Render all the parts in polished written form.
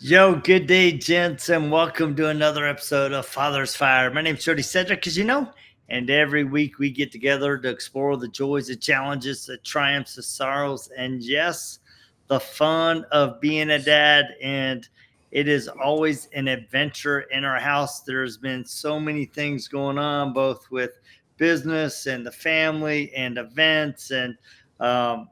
Yo, good day, gents, and welcome to another episode of Father's Fire. My name's Jody Cedric, and every week we get together to explore the joys, the challenges, the triumphs, the sorrows, and yes, the fun of being a dad. And it is always an adventure in our house. There's been so many things going on, both with business and the family and events and um,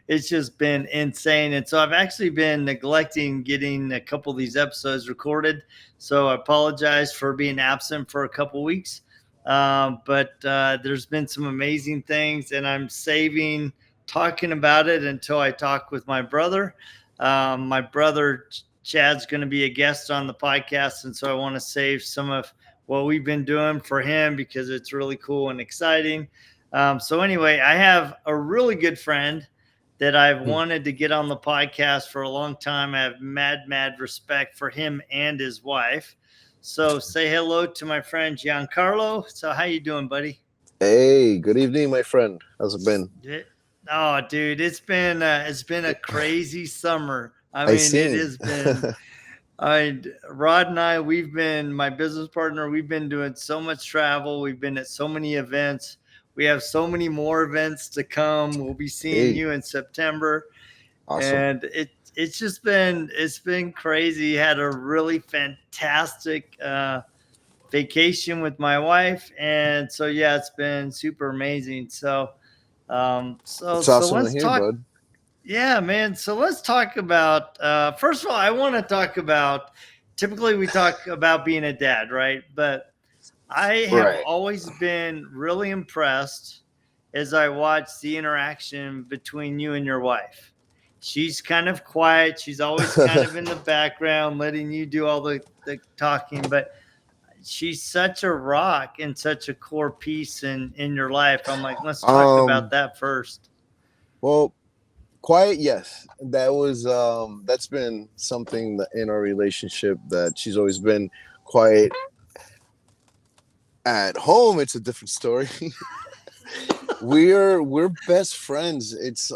it's just been insane. And so I've actually been neglecting getting a couple of these episodes recorded. So I apologize for being absent for a couple of weeks. But there's been some amazing things, and I'm saving talking about it until I talk with my brother. My brother Chad's going to be a guest on the podcast, and so I want to save some of what we've been doing for him because it's really cool and exciting. So anyway, I have a really good friend that I've Hmm. wanted to get on the podcast for a long time. I have mad respect for him and his wife. So say hello to my friend Giancarlo. So how you doing, buddy? Hey, good evening, my friend. How's it been? Yeah. Oh, dude, it's been a crazy summer. I I mean, it seen. has been. Rod and I, we've been my business partner. We've been doing so much travel. We've been at so many events. We have so many more events to come. We'll be seeing Hey, you in September, awesome. and it's been crazy. Had a really fantastic vacation with my wife, and so yeah, it's been super amazing. So It's so awesome to let's hear, talk. bud. Yeah, man. So let's talk about first of all, I want to talk about typically we talk about being a dad, right? But I have Right. always been really impressed as I watch the interaction between you and your wife. She's kind of quiet. She's always kind of in the background, letting you do all the talking, but she's such a rock and such a core piece in your life. I'm like, let's talk about um, that first. well, quiet, yes. That's been something that in our relationship that she's always been quiet. At home, it's a different story. we're best friends. It's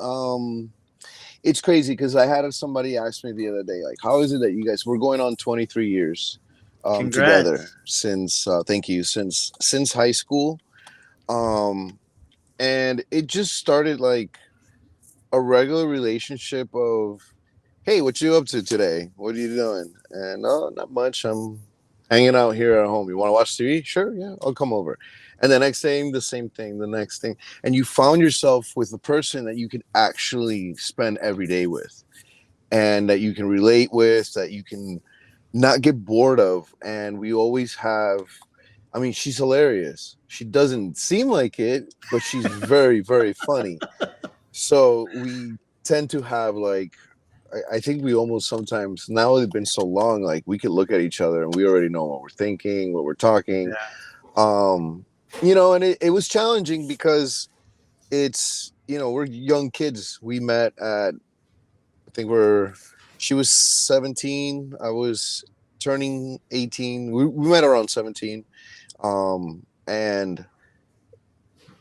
crazy because I had somebody ask me the other day, like, how is it that you guys we're going on 23 years together Congrats. since thank you, since high school. Um and it just started like a regular relationship of, hey, what you up to today? What are you doing? And oh, not much. I'm hanging out here at home. You want to watch TV? Sure, yeah, I'll come over. And the next thing, the same thing, the next thing. And you found yourself with a person that you could actually spend every day with and that you can relate with, that you can not get bored of. And we always have, I mean, she's hilarious. She doesn't seem like it, but she's very, very funny. So we tend to have like, I think we almost sometimes, now it's been so long, like we could look at each other and we already know what we're thinking, what we're talking. Um, and it was challenging because we're young kids. We met at, I think she was 17. I was turning 18. We met around 17. And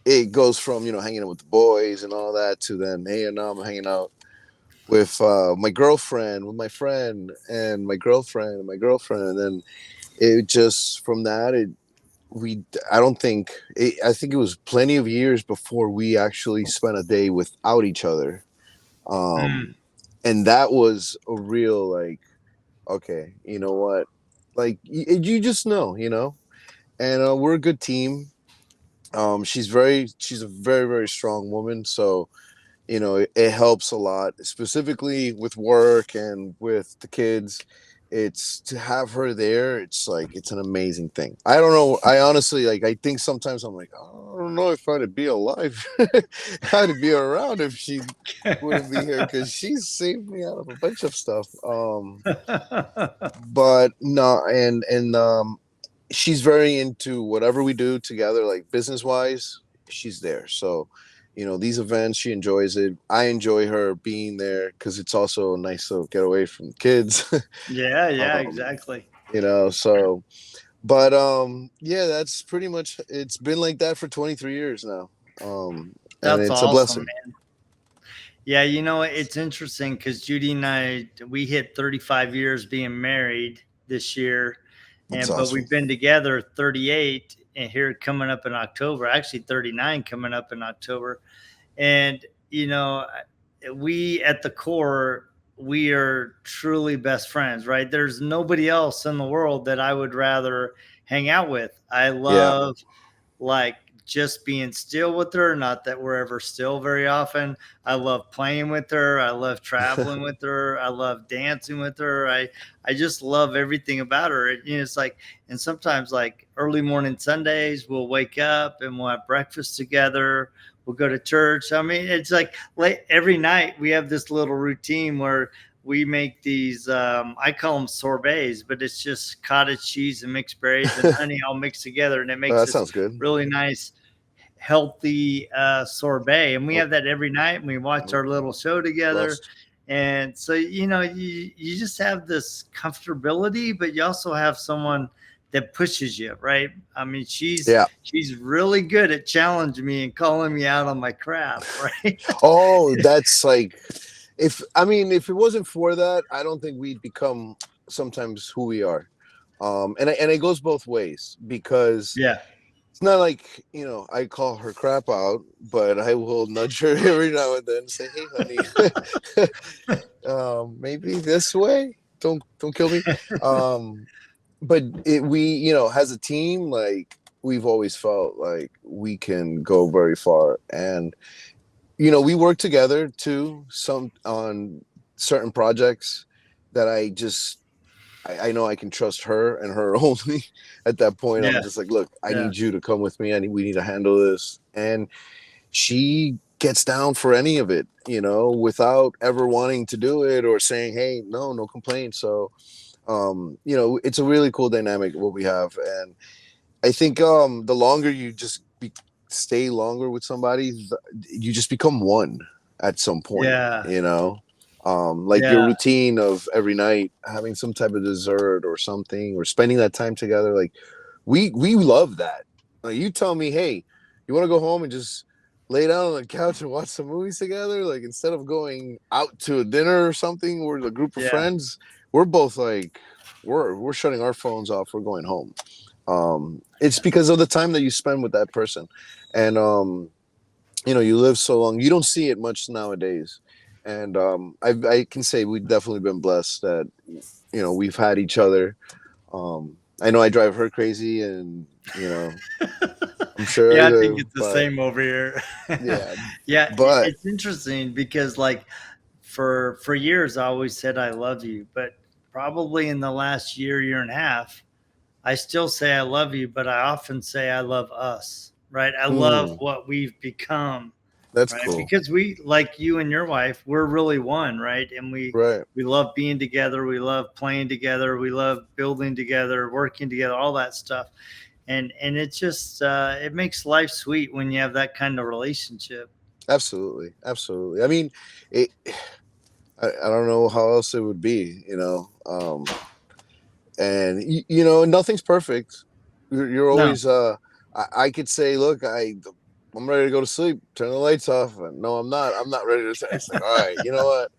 it goes from, hanging out with the boys and all that to then, hey, and now I'm hanging out with my girlfriend, with my friend, and my girlfriend, and my girlfriend. And then it just, from that, I don't think, I think it was plenty of years before we actually spent a day without each other. Mm. Um, and that was a real, like, okay, you know what? Like you just know, and we're a good team. She's a very, very strong woman. So, it helps a lot, specifically with work and with the kids. It's to have her there. It's like, it's an amazing thing. I don't know. I honestly, like, I think sometimes I'm like, oh, I don't know if I'd be alive, I'd be around if she wouldn't be here because she saved me out of a bunch of stuff. But no, and she's very into whatever we do together, like business wise. She's there. So, these events, she enjoys it. I enjoy her being there because it's also nice to get away from kids. Yeah, yeah, um, exactly. so, but yeah, that's pretty much. It's been like that for 23 years now. And That's it's a awesome, blessing. man. Yeah, you know, it's interesting because Judy and I, we hit 35 years being married this year, That's but awesome. we've been together 38, and here coming up in October, actually 39 coming up in October. And, you know, we at the core, we are truly best friends, right? There's nobody else in the world that I would rather hang out with. I Yeah. love like just being still with her. Not that we're ever still very often. I love playing with her. I love traveling with her. I love dancing with her. I just love everything about her. It's like, and sometimes like early morning Sundays, we'll wake up and we'll have breakfast together. We'll go to church. I mean, it's like late every night we have this little routine where we make these I call them sorbets, but it's just cottage cheese and mixed berries and honey all mixed together, and it Oh, makes that this sounds good. really nice healthy sorbet. And we Oh, have that every night, and we watch nope, our little show together. lost. And so, you just have this comfortability, but you also have someone that pushes you, right? I mean, she's Yeah. she's really good at challenging me and calling me out on my crap, right? Oh, that's like, if I mean, if it wasn't for that, I don't think we'd become sometimes who we are. And it goes both ways because Yeah, it's not like, I call her crap out, but I will nudge her every now and then and say, "Hey, honey, maybe this way. Don't kill me." Um, but we, as a team, like we've always felt like we can go very far, and we work together too, some on certain projects that I know I can trust her and her only. At that point, I'm yeah, just like, look, I yeah, need you to come with me. We need to handle this. And she gets down for any of it, without ever wanting to do it or saying, hey, no complaints. So, it's a really cool dynamic what we have. And I think the longer you just stay longer with somebody, you just become one at some point. yeah, Like your yeah, routine of every night having some type of dessert or something, or spending that time together. Like we love that. Like, you tell me, hey, you want to go home and just lay down on the couch and watch some movies together, like instead of going out to a dinner or something with a group of yeah. friends. We're both like, we're shutting our phones off. We're going home. It's because of the time that you spend with that person. And you live so long, you don't see it much nowadays. And I can say we've definitely been blessed that we've had each other. I know I drive her crazy, and I'm sure I Yeah, I think do, it's the but same over here. yeah. Yeah, But it's interesting because like for years I always said I love you, but probably in the last year and a half, I still say I love you, but I often say I love us, right? I love mm, what we've become, that's right? cool. Because we, like you and your wife, we're really one, right? And we Right. we love being together, we love playing together, we love building together, working together, all that stuff. And it just it makes life sweet when you have that kind of relationship. Absolutely. Absolutely. I mean, it, I don't know how else it would be, and nothing's perfect. You're No, always I could say, look, I'm ready to go to sleep, turn the lights off, and no, I'm not ready to it's like, all right, you know what,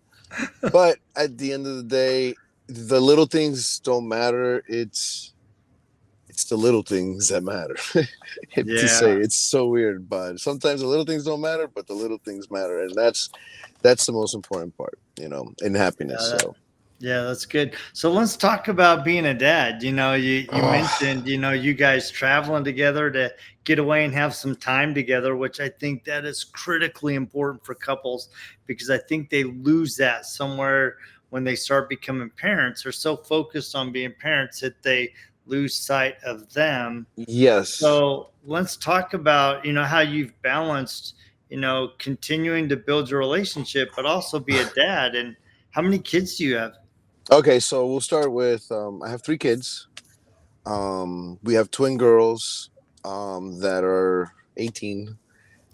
but at the end of the day, the little things don't matter. It's the little things that matter. To say, yeah, it's so weird, but sometimes the little things don't matter, but the little things matter, and that's the most important part, in happiness. yeah, So yeah, that's good. So let's talk about being a dad. You oh, mentioned you guys traveling together to get away and have some time together, which I think that is critically important for couples because I think they lose that somewhere when they start becoming parents. They're so focused on being parents that they lose sight of them. yes. So let's talk about, how you've balanced, continuing to build your relationship, but also be a dad. And how many kids do you have? Okay, so we'll start with I have three kids. We have twin girls that are 18,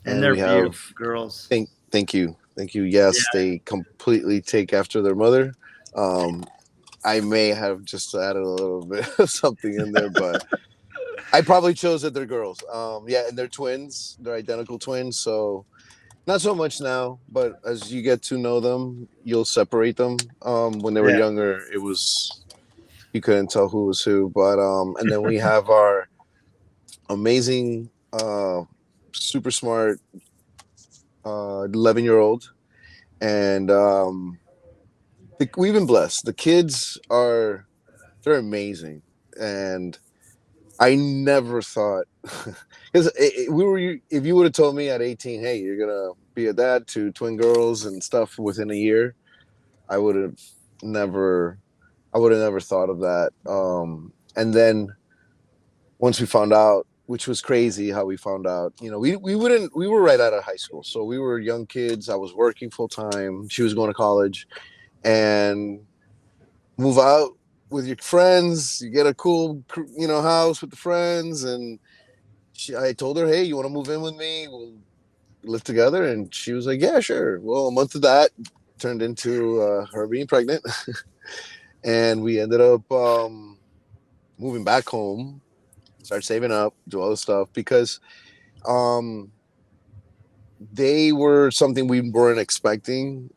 And and they're we have beautiful girls. thank you. Yes, Yeah. they completely take after their mother. Um, I may have just added a little bit of something in there, but I probably chose that they're girls. Yeah, and they're twins. They're identical twins. So Not so much now, but as you get to know them, you'll separate them. When they were Yeah. younger, it was you couldn't tell who was who. But and then we have our amazing, super smart 11-year-old, and we've been blessed. The kids are they're amazing, and I never thought because we were. If you would have told me at 18, hey, you're gonna be a dad to twin girls and stuff within a year, I would have never. I would have never thought of that. And then once we found out, which was crazy how we found out, we wouldn't. We were right out of high school, so we were young kids. I was working full time. She was going to college, and move out with your friends. You get a cool, house with the friends, and I told her, hey, you want to move in with me? We'll live together. And she was like, yeah, sure. Well, a month of that turned into her being pregnant. And we ended up moving back home, start saving up, do all this stuff because um, they were something we weren't expecting,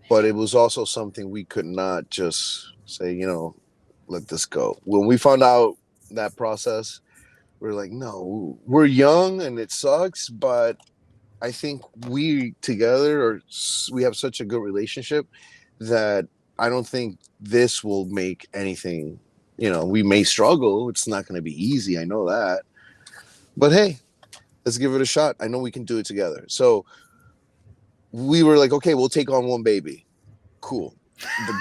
but it was also something we could not just say, let this go. When we found out that process, we're like, no, we're young and it sucks, but I think we together we have such a good relationship that I don't think this will make anything. We may struggle. It's not going to be easy. I know that. But hey, let's give it a shot. I know we can do it together. So we were like, okay, we'll take on one baby. Cool. The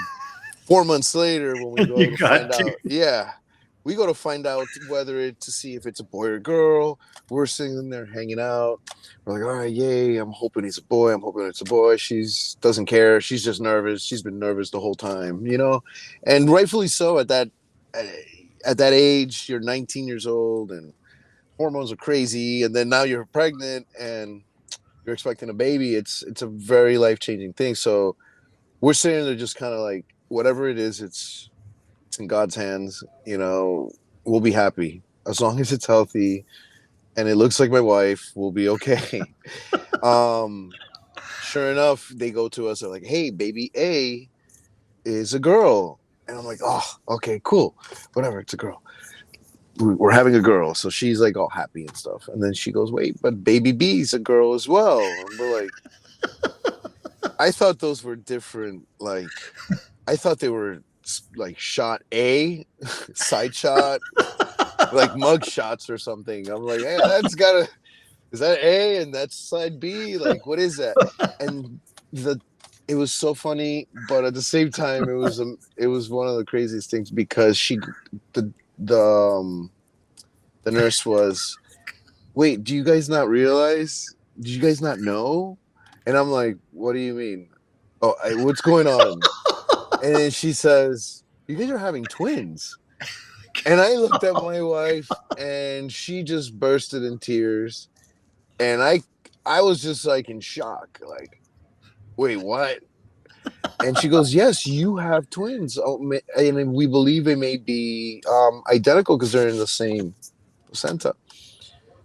4 months later, when we go You to find got to. out, yeah, we go to find out whether to see if it's a boy or girl. We're sitting there hanging out. We're like, all right, yay! I'm hoping he's a boy. I'm hoping it's a boy. She's doesn't care. She's just nervous. She's been nervous the whole time, and rightfully so. At that age, you're 19 years old, and hormones are crazy. And then now you're pregnant, and you're expecting a baby. It's a very life changing thing. So we're sitting there just kind of like whatever it is, it's in God's hands. We'll be happy as long as it's healthy and it looks like my wife. We'll be okay. um, sure enough, they go to us. They're like, "Hey, baby A is a girl," and I'm like, "Oh, okay, cool, whatever. It's a girl. We're having a girl." So she's like all happy and stuff. And then she goes, "Wait, but baby B is a girl as well." And we're like, I thought those were different. Like, I thought they were like shot A, side shot, like mug shots or something. I'm like, hey, that's gotta is that A and that's side B? Like, what is that? And the it was so funny, but at the same time, it was one of the craziest things because the the um, the nurse was, wait, do you guys not realize? Do you guys not know? And I'm like, what do you mean? Oh, what's going on? And then she says, you guys are having twins. And I looked at my wife and she just bursted in tears. And I was just like in shock, like, wait, what? And she goes, yes, you have twins. Oh, and we believe they may be identical because they're in the same placenta.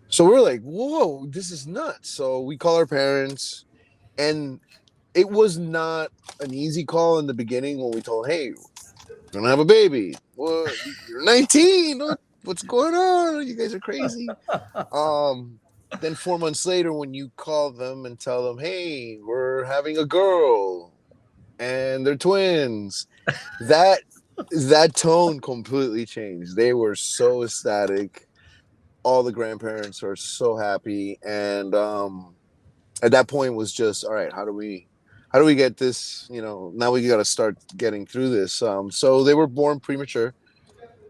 So we're like, whoa, this is nuts. So we call our parents, and it was not an easy call in the beginning when we told, hey, we're gonna have a baby. What? You're 19. What's going on? You guys are crazy. Um, then 4 months later, when you call them and tell them, hey, we're having a girl and they're twins, that that tone completely changed. They were so ecstatic. All the grandparents are so happy, and at that point was just all right. How do we get this? Now we got to start getting through this. So they were born premature,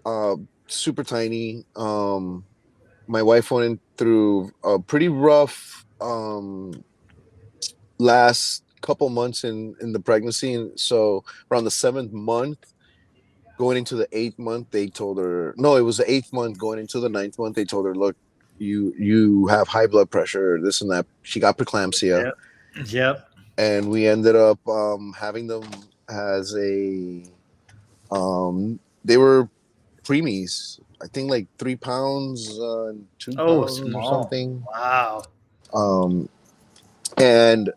uh, super tiny. My wife went through a pretty rough last couple months in the pregnancy, and so around the 7th month, going into the 8th month, they told her no, it was the 8th month going into the 9th month. They told her, look, you have high blood pressure, this and that. She got preeclampsia, Yep. Yep. and we ended up having them as a they were preemies. I think like 3 pounds, two Oh, pounds or small. something. Wow. Um, and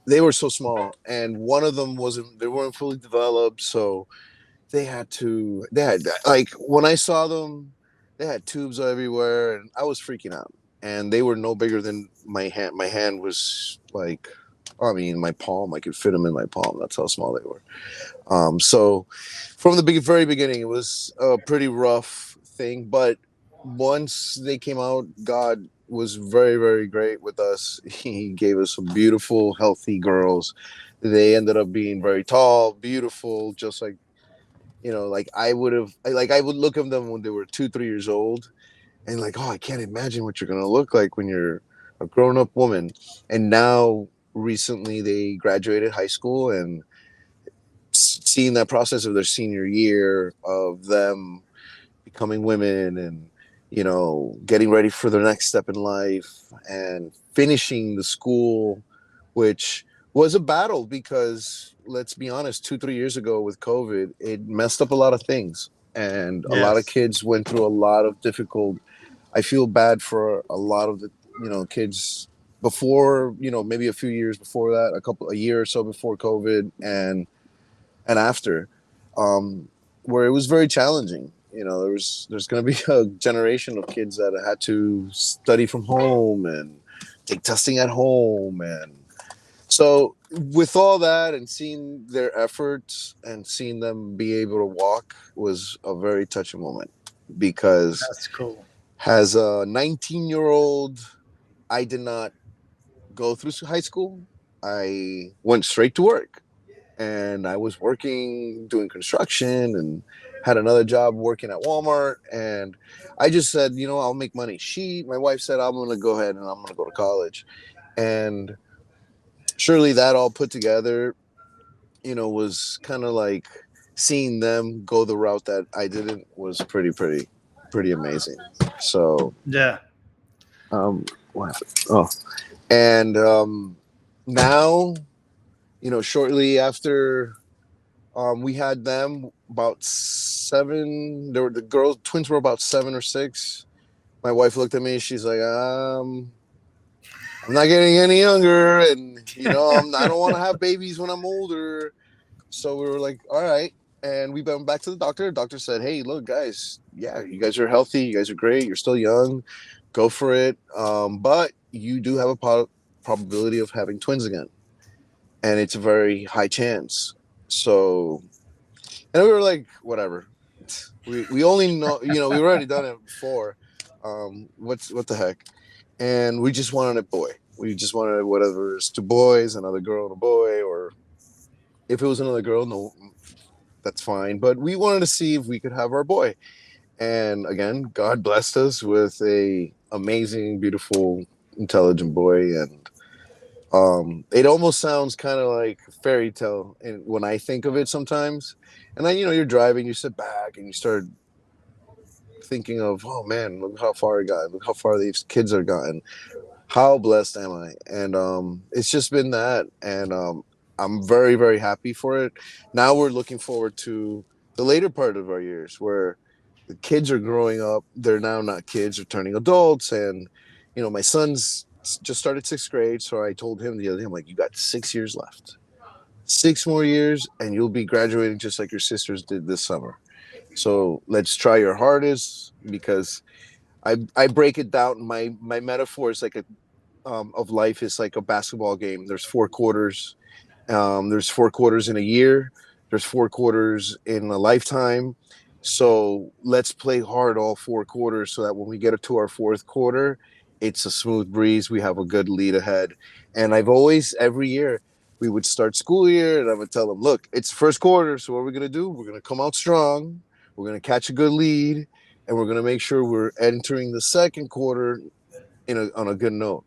they were so small, and one of them wasn't. They weren't fully developed, so they had to. They had like when I saw them, they had tubes everywhere, and I was freaking out. And they were no bigger than my hand. My hand was like, I mean, my palm. I could fit them in my palm. That's how small they were. So from the very beginning, it was a pretty rough thing. But once they came out, God was very, very great with us. He gave us some beautiful, healthy girls. They ended up being very tall, beautiful, just like like I would look at them when they were 2, 3 years old, and like, oh, I can't imagine what you're gonna look like when you're a grown up woman. And now, recently, they graduated high school, and seeing that process of their senior year of them becoming women and getting ready for their next step in life and finishing the school, which was a battle because let's be honest, 2, 3 years ago with COVID, it messed up a lot of things, and a lot of Yes. kids went through a lot of difficult. I feel bad for a lot of the kids before, maybe a few years before that, a year or so before COVID, and after, um, where it was very challenging. There's going to be a generation of kids that had to study from home and take testing at home, and so with all that and seeing their efforts and seeing them be able to walk was a very touching moment because That's cool. as a 19-year old, I did not go through high school. I went straight to work, and I was working doing construction and had another job working at Walmart. And I just said, I'll make money. My wife said, I'm going to go ahead and I'm going to go to college. And surely that all put together, was kind of like seeing them go the route that I didn't was pretty amazing. So, Yeah. what happened? Oh, and now, shortly after we had them about seven. There were the girls, twins were about 7 or 6. My wife looked at me. She's like, I'm not getting any younger, and I don't want to have babies when I'm older. So we were like, all right. And we went back to the doctor. The doctor said, hey, look, guys, yeah, you guys are healthy. You guys are great. You're still young. Go for it. But you do have a probability of having twins again. And it's a very high chance. So, and we were like, whatever. We only know, we've already done it before. What the heck? And we just wanted a boy. We just wanted whatever it's 2 boys, another girl and a boy, or if it was another girl, no, that's fine. But we wanted to see if we could have our boy. And again, God blessed us with a amazing, beautiful, intelligent boy. And it almost sounds kind of like a fairy tale when I think of it sometimes. And then, you're driving, you sit back and you start thinking of, oh man, look how far I got. Look how far these kids are gotten. How blessed am I? And it's just been that. And I'm very, very happy for it. Now we're looking forward to the later part of our years where the kids are growing up. They're now not kids, they're turning adults. And, my son's just started 6th grade. So I told him the other day, I'm like, you got 6 years left. 6 more years, and you'll be graduating just like your sisters did this summer. So let's try your hardest because I break it down. My metaphor is like a of life is like a basketball game. There's 4 quarters. There's 4 quarters in a year. There's 4 quarters in a lifetime. So let's play hard all 4 quarters so that when we get to our fourth quarter, it's a smooth breeze. We have a good lead ahead. And I've always, every year, we would start school year and I would tell them, look, it's first quarter. So what we're going to do, we're going to come out strong. We're going to catch a good lead. And we're going to make sure we're entering the second quarter on a good note.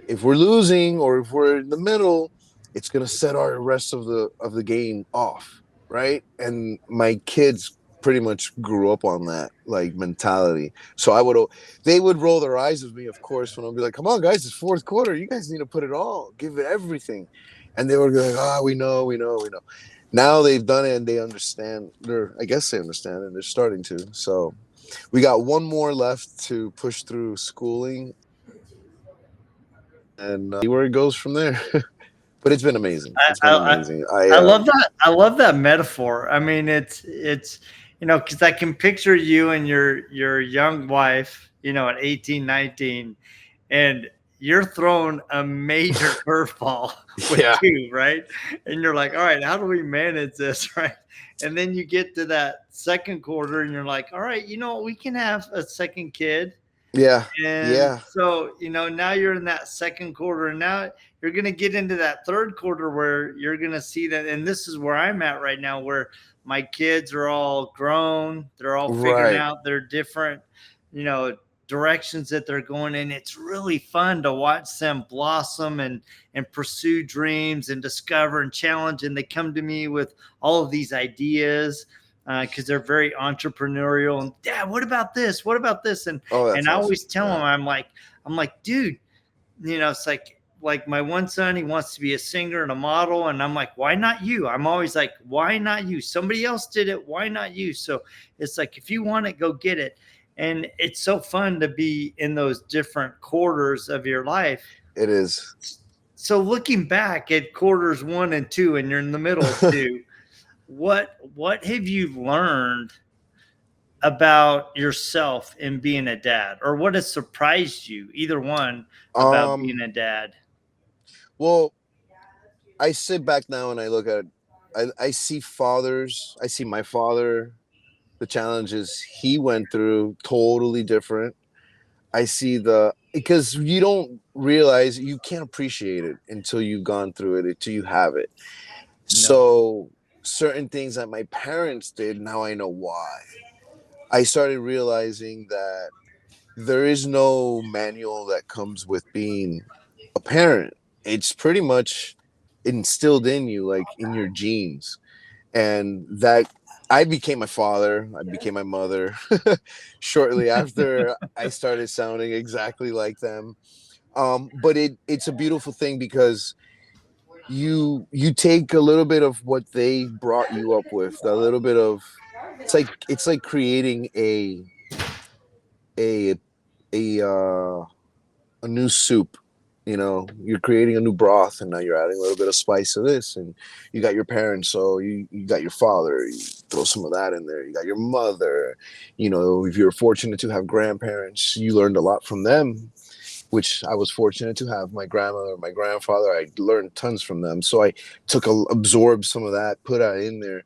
If we're losing or if we're in the middle, it's going to set our rest of the game off, right? And my kids pretty much grew up on that like mentality. So they would roll their eyes at me, of course, when I'll be like, "Come on, guys, it's fourth quarter. You guys need to put it all, give it everything," and they were like, "Ah, we know, we know, we know." Now they've done it and they understand. I guess they understand, and they're starting to. So we got one more left to push through schooling, see where it goes from there. But it's been amazing. I, It's been I, amazing. I love that. I love that metaphor. I mean, it's because I can picture you and your young wife, at 18, 19, and you're throwing a major curveball with Yeah, two, right? And you're like, all right, how do we manage this, right? And then you get to that second quarter, and you're like, all right, we can have a second kid. yeah, And yeah. so, now you're in that second quarter, and now you're going to get into that third quarter where you're going to see that. And this is where I'm at right now, where my kids are all grown, they're all figuring Right. out their different, you know, directions that they're going in. It's really fun to watch them blossom and pursue dreams and discover and challenge. And they come to me with all of these ideas because they're very entrepreneurial. And Dad, what about this? What about this? And Oh, that's and I awesome. always tell Yeah. him, I'm like, dude, it's like my one son, he wants to be a singer and a model, and I'm like, why not you? I'm always like, why not you? Somebody else did it, why not you? So it's like, if you want it, go get it. And it's so fun to be in those different quarters of your life. It is. So looking back at quarters one and two, and you're in the middle of two, what have you learned about yourself in being a dad, or what has surprised you, either one, about being um a dad? well, I sit back now and I look at I see fathers, I see my father, the challenges he went through totally different. I see the because you don't realize you can't appreciate it until you've gone through it, until you have it. No. So certain things that my parents did, now I know why. I started realizing that there is no manual that comes with being a parent. It's pretty much instilled in you, like in your genes. And that I became my father, I became my mother shortly after I started sounding exactly like them. But it's a beautiful thing because you take a little bit of what they brought you up with, a little bit of it's like creating a a a new soup. You're creating a new broth, and now you're adding a little bit of spice to this, and you got your parents, so you got your father, you throw some of that in there, you got your mother. If you're fortunate to have grandparents, you learned a lot from them, which I was fortunate to have. My grandmother, my grandfather, I learned tons from them, so I absorbed some of that, put that in there,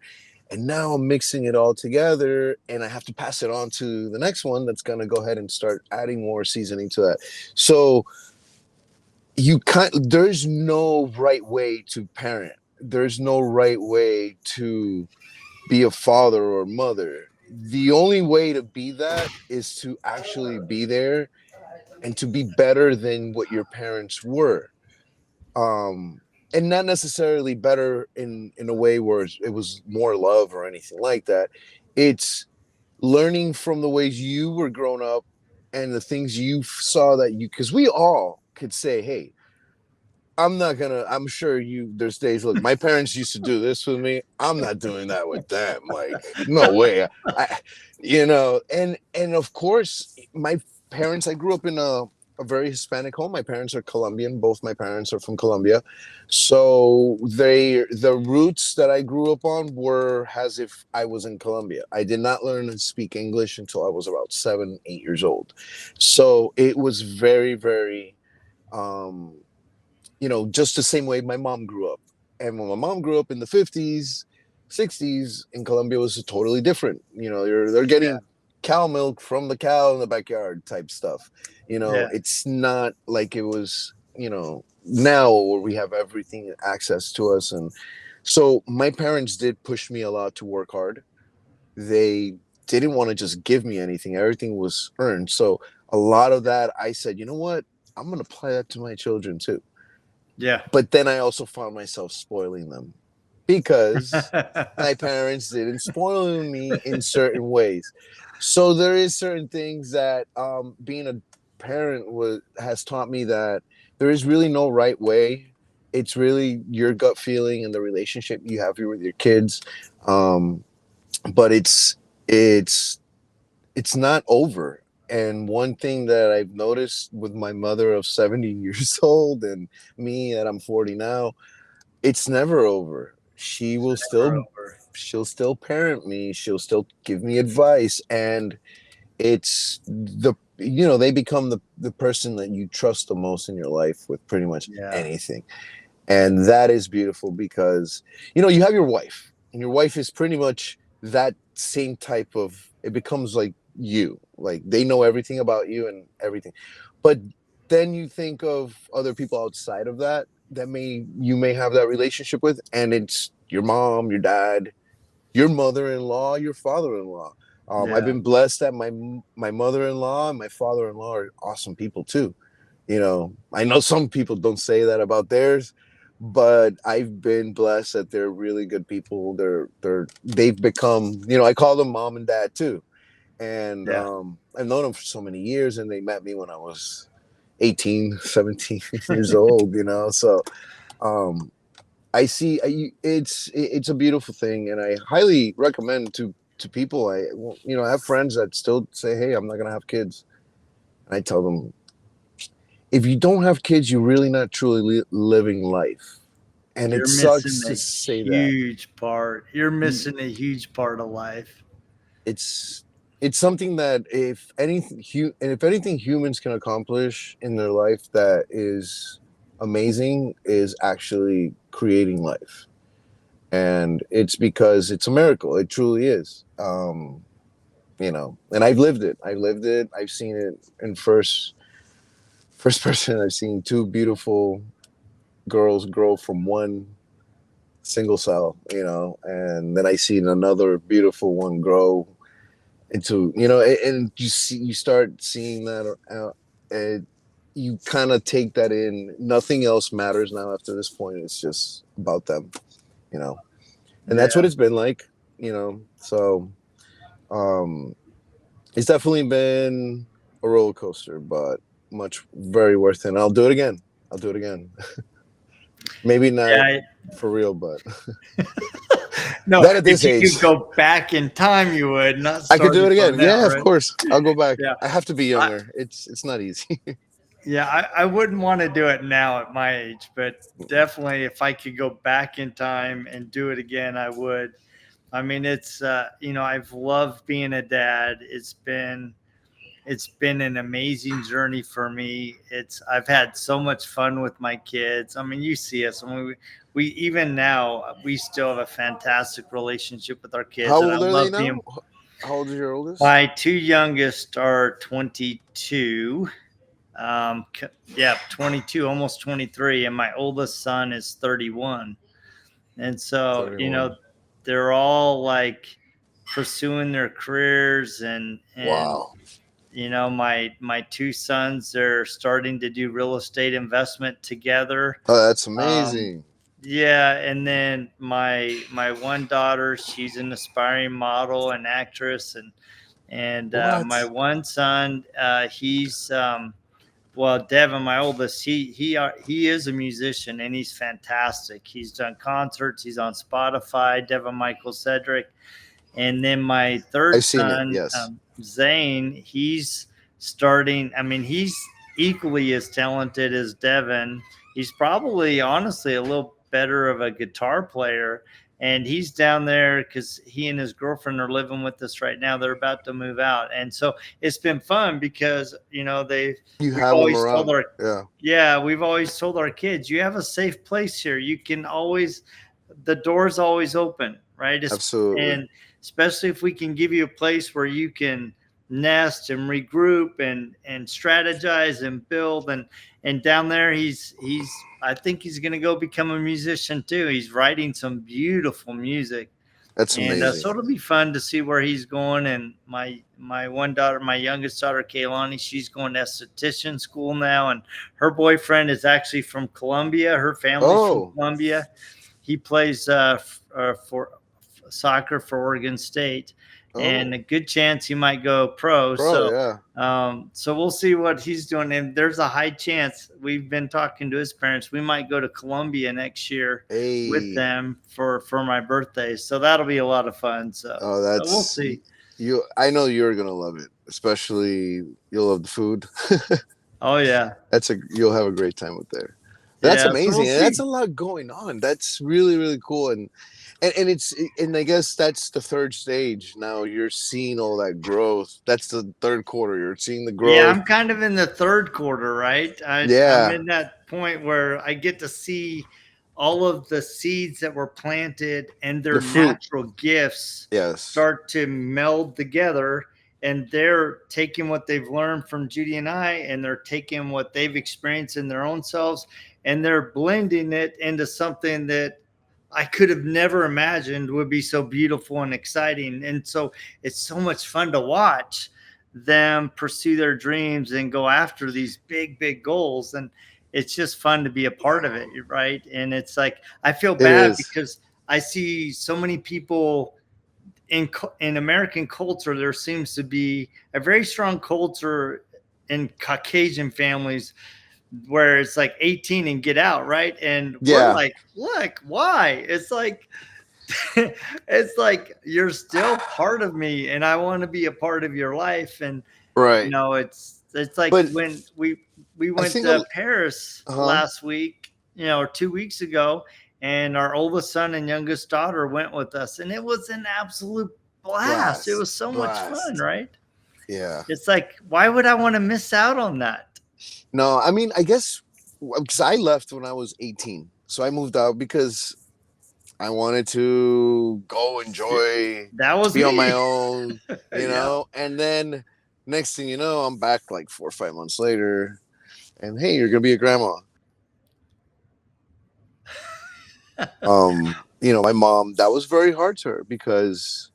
and now I'm mixing it all together, and I have to pass it on to the next one that's going to go ahead and start adding more seasoning to that. So there's no right way to parent. There's no right way to be a father or mother. The only way to be that is to actually be there and to be better than what your parents were. um and not necessarily better in a way where it was more love or anything like that. It's learning from the ways you were grown up and the things you saw that you because we all could say, hey, I'm sure there's days, look, my parents used to do this with me, I'm not doing that with them, like, no way. I and of course, my parents, I grew up in a very Hispanic home. My parents are Colombian, both my parents are from Colombia. So the roots that I grew up on were as if I was in Colombia. I did not learn to speak English until I was about 7, 8 years old. So it was very, very um just the same way my mom grew up. And when my mom grew up in the 50s, 60s in Colombia was totally different. They're Yeah. getting cow milk from the cow in the backyard type stuff. Yeah. It's not like it was, now where we have everything access to us. And so my parents did push me a lot to work hard. They didn't want to just give me anything. Everything was earned. So a lot of that I said, you know what? I'm going to apply that to my children too. Yeah. But then I also found myself spoiling them because my parents didn't spoil me in certain ways. So there is certain things that being a parent has taught me that there is really no right way. It's really your gut feeling and the relationship you have with your kids. Um, but it's not over. And one thing that I've noticed with my mother of 70 years old and me that I'm 40 now, it's never over. Never over. She'll still parent me, she'll still give me advice, and it's they become the person that you trust the most in your life with pretty much Yeah. anything. And that is beautiful because you have your wife, and your wife is pretty much that same type of, it becomes like you, like they know everything about you and everything. But then you think of other people outside of that that may have that relationship with, and it's your mom, your dad, your mother-in-law, your father-in-law. I've Yeah. been blessed that my mother-in-law and my father-in-law are awesome people too. I know some people don't say that about theirs, but I've been blessed that they're really good people. They've become, I call them mom and dad too. And Yeah. I've known them for so many years, and they met me when I was 18, 17 years old. So um, it's a beautiful thing, and I highly recommend to people. I have friends that still say, "Hey, I'm not gonna have kids," and I tell them, if you don't have kids, you're really not truly living life. And it You're missing sucks to a say that. huge part. You're You, missing a huge part of life. it's it's something that if anything humans can accomplish in their life that is amazing is actually creating life. And it's because it's a miracle. It truly is. And I've lived it. I've seen it in first person. I've seen two beautiful girls grow from one single cell, and then I seen another beautiful one grow into, and you start seeing that, and you kind of take that in. Nothing else matters now after this point. It's just about them, you know, and that's what Yeah. it's been like, So, um, it's definitely been a roller coaster, but very worth it. And I'll do it again. I'll do it again. Maybe not Yeah. for real, but No, not at this if you age. could go back in time, you would, not I could do starting it from again. now, Yeah, of right? course. I'll go back. Yeah. I have to be I, younger. It's not easy. yeah, I wouldn't want to do it now at my age, but definitely if I could go back in time and do it again, I would. I mean, I've loved being a dad. It's been an amazing journey for me. I've had so much fun with my kids. I mean, you see us. I mean, we even now we still have a fantastic relationship with our kids, How and I old are they love being. now? How old is your oldest? My two youngest are 22. Yeah, 22, almost 23, and my oldest son is 31. And so, 31. they're all like pursuing their careers, and Wow. my two sons, they're starting to do real estate investment together. Oh, that's um, amazing. yeah, and then my one daughter, she's an aspiring model and actress, and my What? one son, he's well, Devin, my oldest, he is a musician, and he's fantastic. He's done concerts, he's on Spotify. Devin Michael Cedric. And then my third I've seen it. son, Yes. Zane, he's starting. I mean, he's equally as talented as Devin. He's probably, honestly, a little better of a guitar player. And he's down there because he and his girlfriend are living with us right now. They're about to move out. And so it's been fun because, You we've have them always told around. our, Yeah, yeah, we've always told our kids, you have a safe place here. You can always, the door's always open, right? absolutely. And especially if we can give you a place where you can nest and regroup and strategize and build. And down there, he's I think he's going to go become a musician too. He's writing some beautiful music. That's And amazing. so it'll be fun to see where he's going. And my one daughter, my youngest daughter, Kaylani, she's going to esthetician school now, and her boyfriend is actually from Colombia. Her family's from Oh, Colombia. He plays for soccer for Oregon State, and a oh, good chance he might go pro. bro, So, yeah. we'll see what he's doing. And there's a high chance, we've been talking to his parents, we might go to Colombia next year with Hey, them for my birthday. So that'll be a lot of fun. So oh, we'll that's see. I know you're gonna love it. Especially you'll love the food. Oh yeah, You'll have a great time with there. That's yeah. So we'll amazing, and that's see. a lot going on. That's really really cool, and it's and I guess that's the third stage. Now you're seeing all that growth. That's the third quarter. You're seeing the Yeah, growth. I'm kind of in the third quarter, right? I'm Yeah, in that point where I get to see all of the seeds that were planted and their the fruit. natural gifts Yes, start to meld together. And they're taking what they've learned from Judy and I, and they're taking what they've experienced in their own selves, and they're blending it into something that I could have never imagined would be so beautiful and exciting. And so it's so much fun to watch them pursue their dreams and go after these big, big goals. And it's just fun to be a part of it, right? And it's like I feel it bad is. because I see so many people in American culture. There seems to be a very strong culture in Caucasian families where it's like 18 and get out, right? And we're Yeah, like, look, why? It's like it's like you're still part of me and I want to be a part of your life. And right. it's like But when we I went think, to Paris huh? last week, or 2 weeks ago, and our oldest son and youngest daughter went with us, and it was an absolute blast. It Blast, was so much fun, blast. right? Yeah. It's like, why would I want to miss out on that? No, I mean, I guess because I left when I was 18, so I moved out because I wanted to go enjoy, That was be on my me. own, Yeah. and then next thing you know, I'm back like 4 or 5 months later, and hey, you're gonna be a grandma. My mom, that was very hard to her because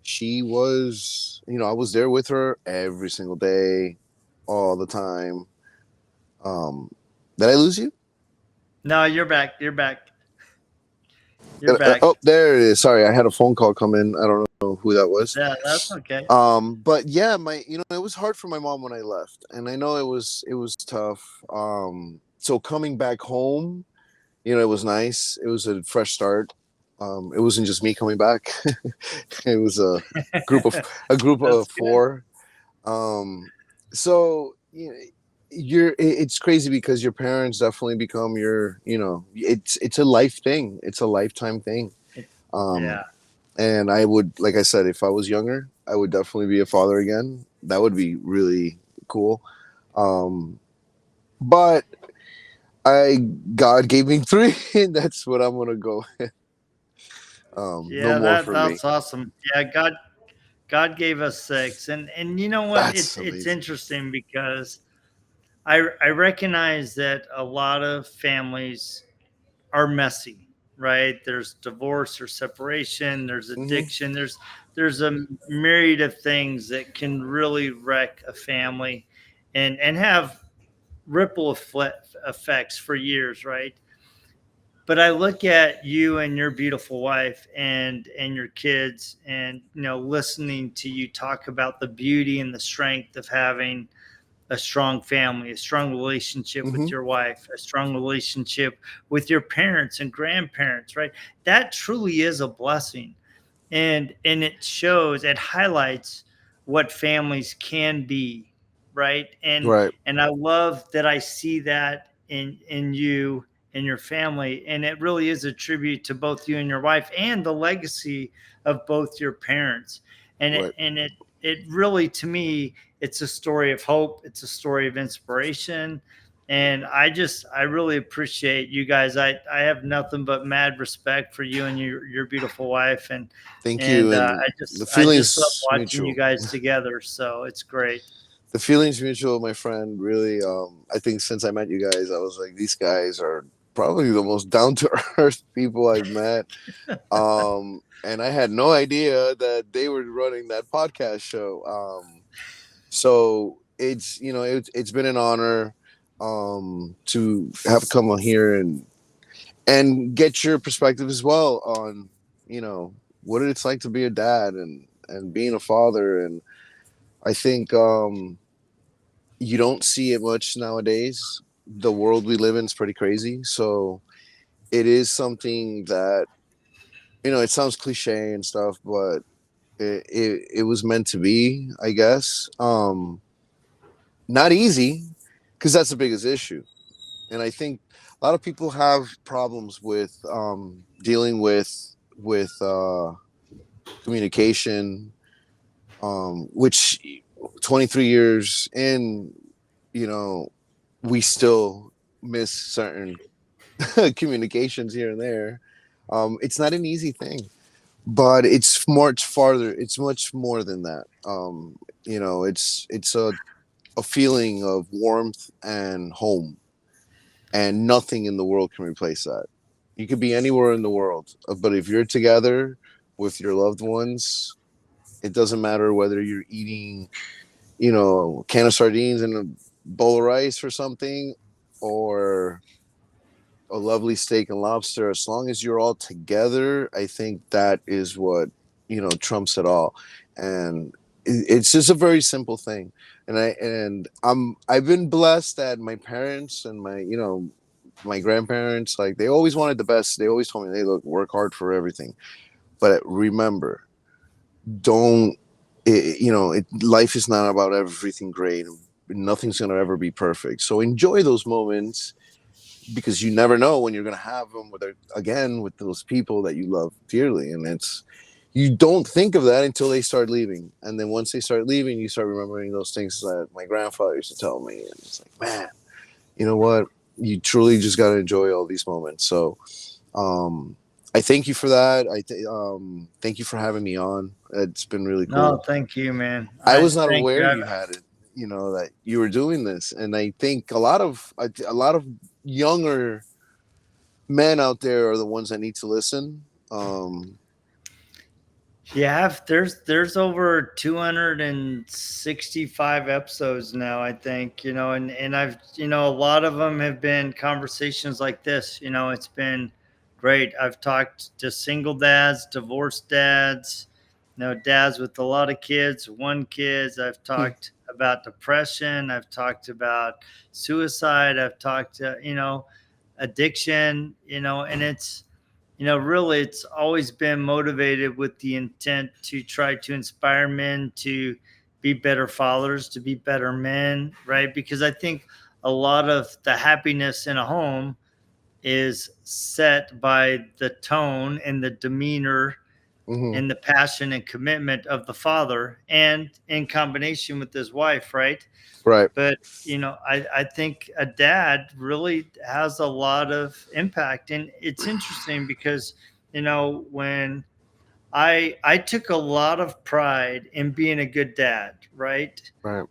she was, I was there with her every single day, all the time. Um, did I lose you? No, you're back. You're back. You're Oh, back. there it is. Sorry, I had a phone call come in. I don't know who that was. Yeah, that's okay. But yeah, it was hard for my mom when I left, and I know it was tough. So coming back home, it was nice. It was a fresh start. It wasn't just me coming back. It was a group That's of good. four. So it's crazy because your parents definitely become it's a life thing. It's a lifetime thing. It, Um, yeah. and I would, like I said, if I was younger, I would definitely be a father again. That would be really cool. Um, but I God gave me three, and that's what I'm gonna go. No Yeah, more that for me. that's awesome. Yeah, God gave us six. And you know what? That's It's amazing. interesting because I recognize that a lot of families are messy, right? There's divorce or separation, there's Hmm. addiction, there's a myriad of things that can really wreck a family and have effects for years, right? But I look at you and your beautiful wife and your kids, and listening to you talk about the beauty and the strength of having a strong family, a strong relationship with Hmm. your wife, a strong relationship with your parents and grandparents, right? That truly is a blessing. And it highlights what families can be, right? Right, And I love that I see that in you and your family, and it really is a tribute to both you and your wife and the legacy of both your parents. right. It really, to me, it's a story of hope, it's a story of inspiration. And I really appreciate you guys. I have nothing but mad respect for you and your beautiful wife. and Thank you, and and the I just love feelings watching you mutual. guys together. So it's great. The feelings mutual, my friend. Really, I think since I met you guys, I was like, these guys are probably the most down to earth people I've met. And I had no idea that they were running that podcast show. So it's been an honor to have come on here and get your perspective as well on you know what it's like to be a dad and being a father. And I think you don't see it much nowadays. The world we live in is pretty crazy, so it is something that it sounds cliche and stuff, but it was meant to be, I guess. Not easy, because that's the biggest issue. And I think a lot of people have problems with dealing with communication, which 23 years in, you know, we still miss certain communications here and there. It's not an easy thing, but it's much farther. It's much more than that. It's a feeling of warmth and home, and nothing in the world can replace that. You could be anywhere in the world, but if you're together with your loved ones, it doesn't matter whether you're eating, a can of sardines and a bowl of rice or something, or a lovely steak and lobster. As long as you're all together, I think that is what trumps it all. And it's just a very simple thing. I've been blessed that my parents and my grandparents, like, they always wanted the best. They always told me, "Hey, look, work hard for everything, but remember, don't life is not about everything great. Nothing's gonna ever be perfect. So enjoy those moments, because you never know when you're gonna have them again with those people that you love dearly. And you don't think of that until they start leaving, and then once they start leaving, you start remembering those things that my grandfather used to tell me, and it's like, man, you know what? You truly just got to enjoy all these moments. So um, I thank you for that. Thank you for having me on. It's been really No, cool. thank you, man. I I was not thank you. aware you had it. That you were doing this, and I think a lot of younger men out there are the ones that need to listen. Yeah, there's over 265 episodes now, I think, and I've, a lot of them have been conversations like this. It's been great. I've talked to single dads, divorced dads, dads with a lot of kids, one kids. I've talked about depression. I've talked about suicide. I've talked to, addiction, and really, it's always been motivated with the intent to try to inspire men to be better fathers, to be better men, right? Because I think a lot of the happiness in a home is set by the tone and the demeanor hmm and the passion and commitment of the father, and in combination with his wife, right? Right. But I think a dad really has a lot of impact, and it's interesting because when I took a lot of pride in being a good dad, right? Right.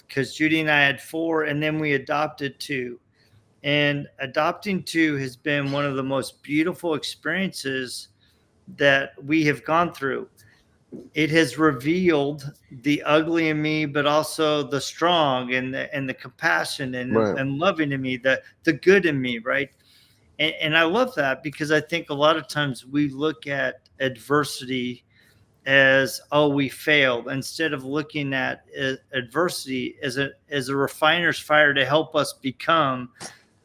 Because Judy and I had four, and then we adopted two, and adopting two has been one of the most beautiful experiences that we have gone through. It has revealed the ugly in me, but also the strong and the compassion Right. and loving in me, the good in me, right? And I love that because I think a lot of times we look at adversity as, oh, we failed, instead of looking at adversity as a refiner's fire to help us become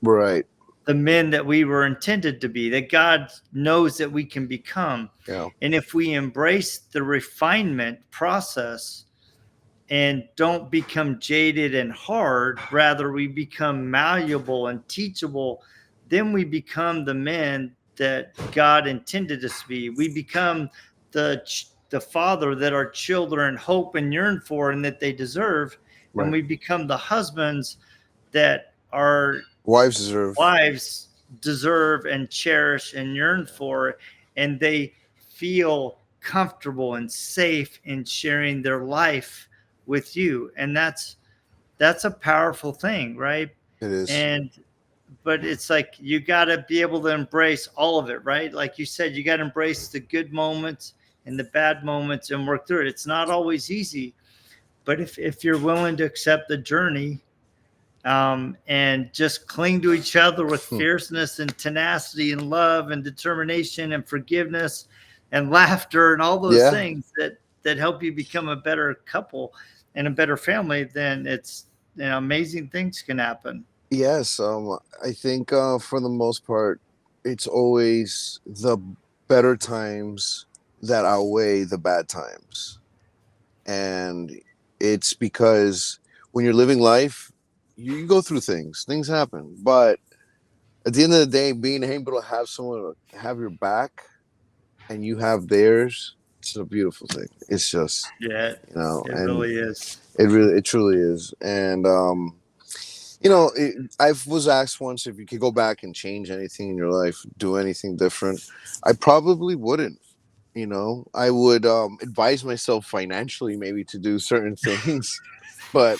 Right. the men that we were intended to be, that God knows that we can become. Yeah. And if we embrace the refinement process and don't become jaded and hard, rather we become malleable and teachable, then we become the men that God intended us to be. We become the father that our children hope and yearn for and that they deserve, and Right. we become the husbands that our Wives deserve. wives deserve and cherish and yearn for, and they feel comfortable and safe in sharing their life with you. And that's a powerful thing, right? It is. And but it's like you got to be able to embrace all of it, right? Like you said, you got to embrace the good moments and the bad moments and work through it. It's not always easy, but if you're willing to accept the journey, and just cling to each other with fierceness and tenacity and love and determination and forgiveness and laughter and all those Yeah. things that help you become a better couple and a better family, then it's, amazing things can happen. Yes. I think for the most part, it's always the better times that outweigh the bad times. And it's because when you're living life, you go through things happen. But at the end of the day, being able to have someone to have your back and you have theirs, it's a beautiful thing. It's just, Yeah, it and really is. it truly is. And I was asked once if you could go back and change anything in your life, do anything different. I probably wouldn't. I would advise myself financially maybe to do certain things, but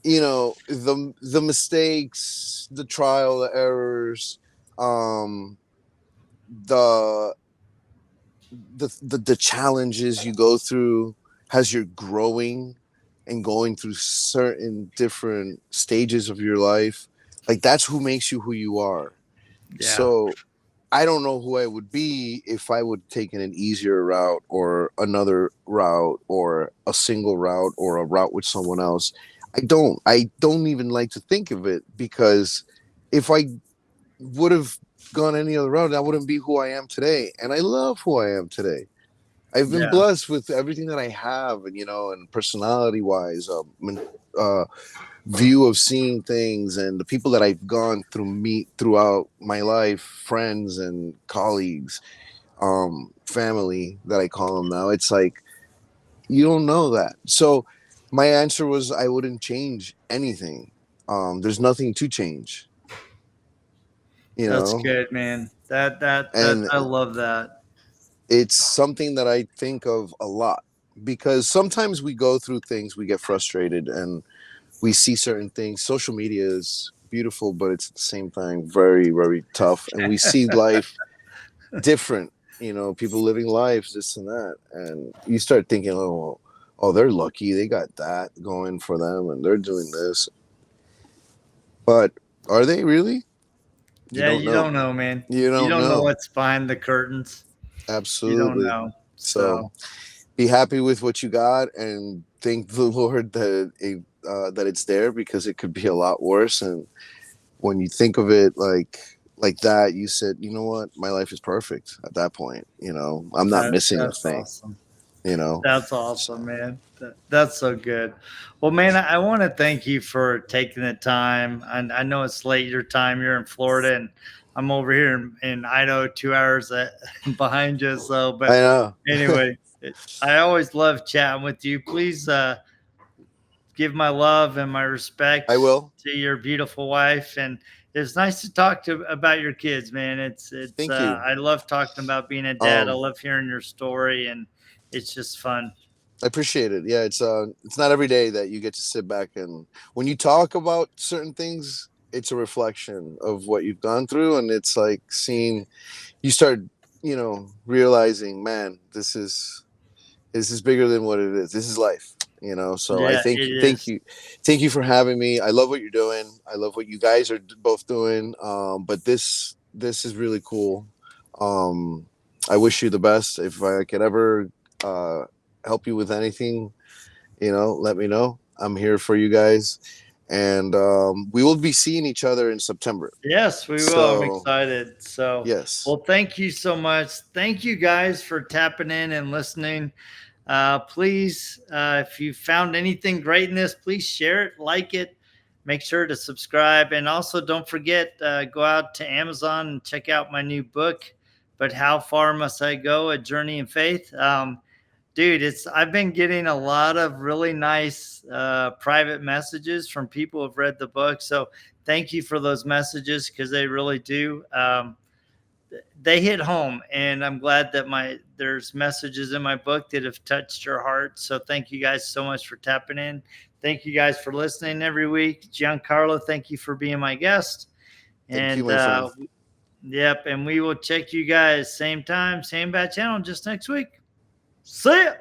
the mistakes, the trial, the errors, um, the the challenges you go through as you're growing and going through certain different stages of your life, like that's who makes you who you are. Yeah, So I don't know who I would be if I would taken an easier route or another route or a single route or a route with someone else. I don't even like to think of it, because if I would have gone any other route, I wouldn't be who I am today. And I love who I am today. I've been yeah, blessed with everything that I have, and and personality wise, uh, view of seeing things, and the people that I've gone through meet throughout my life, friends and colleagues, family that I call them now. It's like you don't know that. So my answer was I wouldn't change anything. There's nothing to change, you that's know, good, man. That and I love that. it's something that I think of a lot, because sometimes we go through things, we get frustrated, and we see certain things. Social media is beautiful, but it's at the same time very, very tough. And we see life different, people living lives, this and that. And you start thinking, oh, well, oh, they're lucky. They got that going for them and they're doing this. But are they really? You Yeah, don't you know. don't know, man. You You don't don't know know. what's behind the curtains. You don't Absolutely. know. So So be happy with what you got and thank the Lord that it's there, because it could be a lot worse. And when you think of it like that, you said, you know what, my life is perfect at that point. I'm not missing a that's thing. awesome. You know, That's awesome, so man. That's so good. Well, man, I want to thank you for taking the time. And I know it's late your time. You're in Florida, and I'm over here in Idaho, 2 hours behind you. So, I but know. anyway, I always love chatting with you. Please give my love and my I respect will. to your beautiful wife. And it's nice to talk to about your kids, man. It's Thank you. I love talking about being a dad. I um love hearing your story, and it's just fun. I appreciate it. Yeah, it's not every day that you get to sit back, and when you talk about certain things, it's a reflection of what you've gone through, and it's like seeing you start realizing, man, this is bigger than what it is. This is life. So I Yeah, think it thank is. you, thank you for having me. I love what you're doing. I love what you guys are both doing. But this is really cool. Um, I wish you the best. If I could ever uh, help you with anything, let me know. I'm here for you guys, and we will be seeing each other in September. Yes, we will. I'm So excited. So, yes, well, thank you so much. Thank you guys for tapping in and listening. Please, if you found anything great in this, please share it, like it, make sure to subscribe. And also, don't forget, go out to Amazon and check out my new book, But How Far Must I Go? A Journey in Faith. Dude, I've been getting a lot of really nice private messages from people who've read the book. So thank you for those messages, because they really do. They hit home, and I'm glad that my there's messages in my book that have touched your heart. So thank you guys so much for tapping in. Thank you guys for listening every week. Giancarlo, thank you for being my guest. thank you, And my friend. yep, and we will check you guys same time, same bad channel just next week. See ya.